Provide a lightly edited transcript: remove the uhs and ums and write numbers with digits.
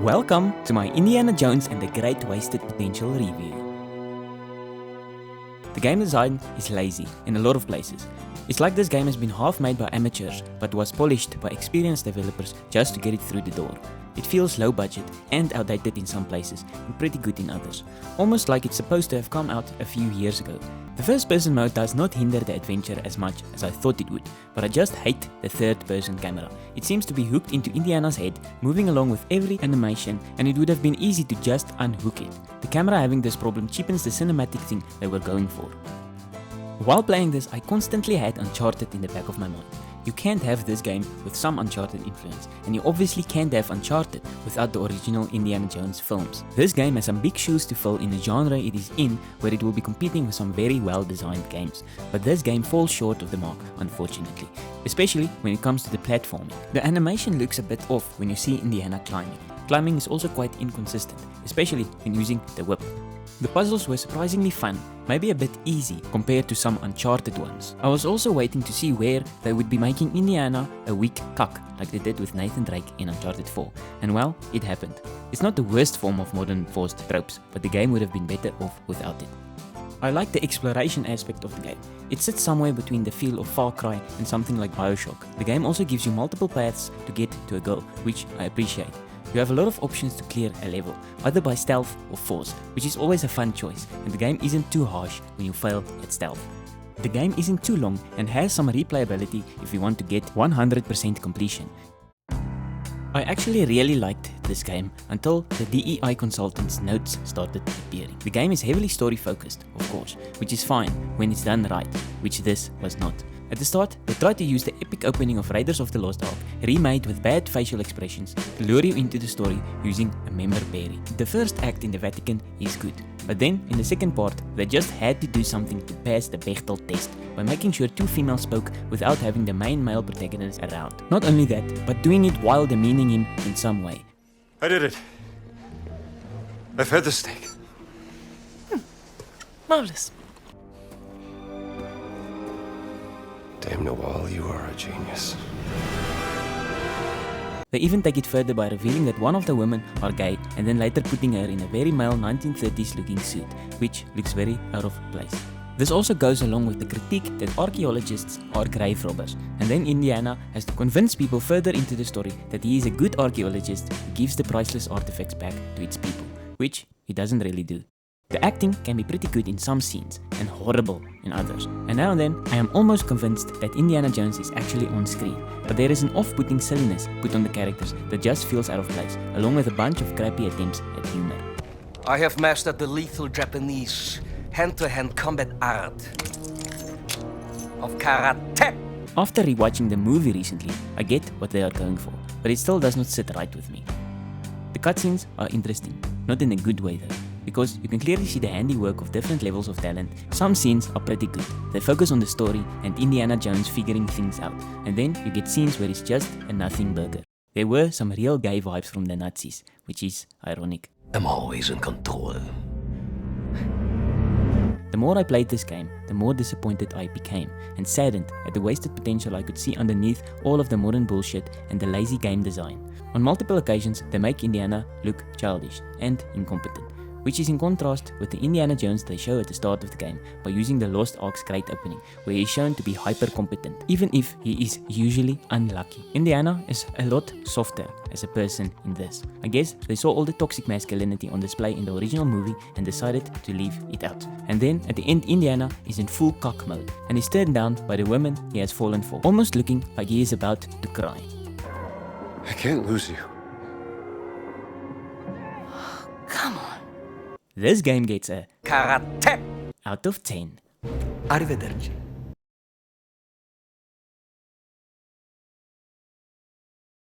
Welcome to my Indiana Jones and the Great Wasted Potential review. The game design is lazy in a lot of places. It's like this game has been half made by amateurs but was polished by experienced developers just to get it through the door. It feels low budget and outdated in some places and pretty good in others, almost like it's supposed to have come out a few years ago. The first person mode does not hinder the adventure as much as I thought it would, but I just hate the third person camera. It seems to be hooked into Indiana's head, moving along with every animation, and it would have been easy to just unhook it. The camera having this problem cheapens the cinematic thing they were going for. While playing this, I constantly had Uncharted in the back of my mind. You can't have this game with some Uncharted influence, and you obviously can't have Uncharted without the original Indiana Jones films. This game has some big shoes to fill in the genre it is in, where it will be competing with some very well designed games. But this game falls short of the mark, unfortunately, especially when it comes to the platforming. The animation looks a bit off when you see Indiana climbing. Climbing is also quite inconsistent, especially when using the whip. The puzzles were surprisingly fun, maybe a bit easy compared to some Uncharted ones. I was also waiting to see where they would be making Indiana a weak cuck like they did with Nathan Drake in Uncharted 4, and well, it happened. It's not the worst form of modern forced tropes, but the game would have been better off without it. I like the exploration aspect of the game. It sits somewhere between the feel of Far Cry and something like BioShock. The game also gives you multiple paths to get to a goal, which I appreciate. You have a lot of options to clear a level, either by stealth or force, which is always a fun choice, and the game isn't too harsh when you fail at stealth. The game isn't too long and has some replayability if you want to get 100% completion. I actually really liked this game until the DEI consultant's notes started appearing. The game is heavily story focused, of course, which is fine when it's done right, which this was not. At the start, they tried to use the epic opening of Raiders of the Lost Ark, remade with bad facial expressions, to lure you into the story using a member berry. The first act in the Vatican is good, but then in the second part, they just had to do something to pass the Bechtel test by making sure two females spoke without having the main male protagonist around. Not only that, but doing it while demeaning him in some way. I did it. I've had the steak. Marvelous. Damn Noel, you are a genius. They even take it further by revealing that one of the women are gay and then later putting her in a very male 1930s looking suit, which looks very out of place. This also goes along with the critique that archaeologists are grave robbers, and then Indiana has to convince people further into the story that he is a good archaeologist who gives the priceless artifacts back to its people, which he doesn't really do. The acting can be pretty good in some scenes and horrible in others, and now and then I am almost convinced that Indiana Jones is actually on screen, but there is an off-putting silliness put on the characters that just feels out of place, along with a bunch of crappy attempts at humor. I have mastered the lethal Japanese hand-to-hand combat art of karate. After rewatching the movie recently, I get what they are going for, but it still does not sit right with me. The cutscenes are interesting, not in a good way though, because you can clearly see the handiwork of different levels of talent. Some scenes are pretty good. They focus on the story and Indiana Jones figuring things out, and then you get scenes where it's just a nothing burger. There were some real gay vibes from the Nazis, which is ironic. I'm always in control. The more I played this game, the more disappointed I became, and saddened at the wasted potential I could see underneath all of the modern bullshit and the lazy game design. On multiple occasions, they make Indiana look childish and incompetent, which is in contrast with the Indiana Jones they show at the start of the game by using the Lost Ark's great opening, where he is shown to be hyper-competent, even if he is usually unlucky. Indiana is a lot softer as a person in this. I guess they saw all the toxic masculinity on display in the original movie and decided to leave it out. And then at the end, Indiana is in full cock mode and is turned down by the woman he has fallen for, almost looking like he is about to cry. I can't lose you. Come on. This game gets a Karate. out of 10. Arrivederci.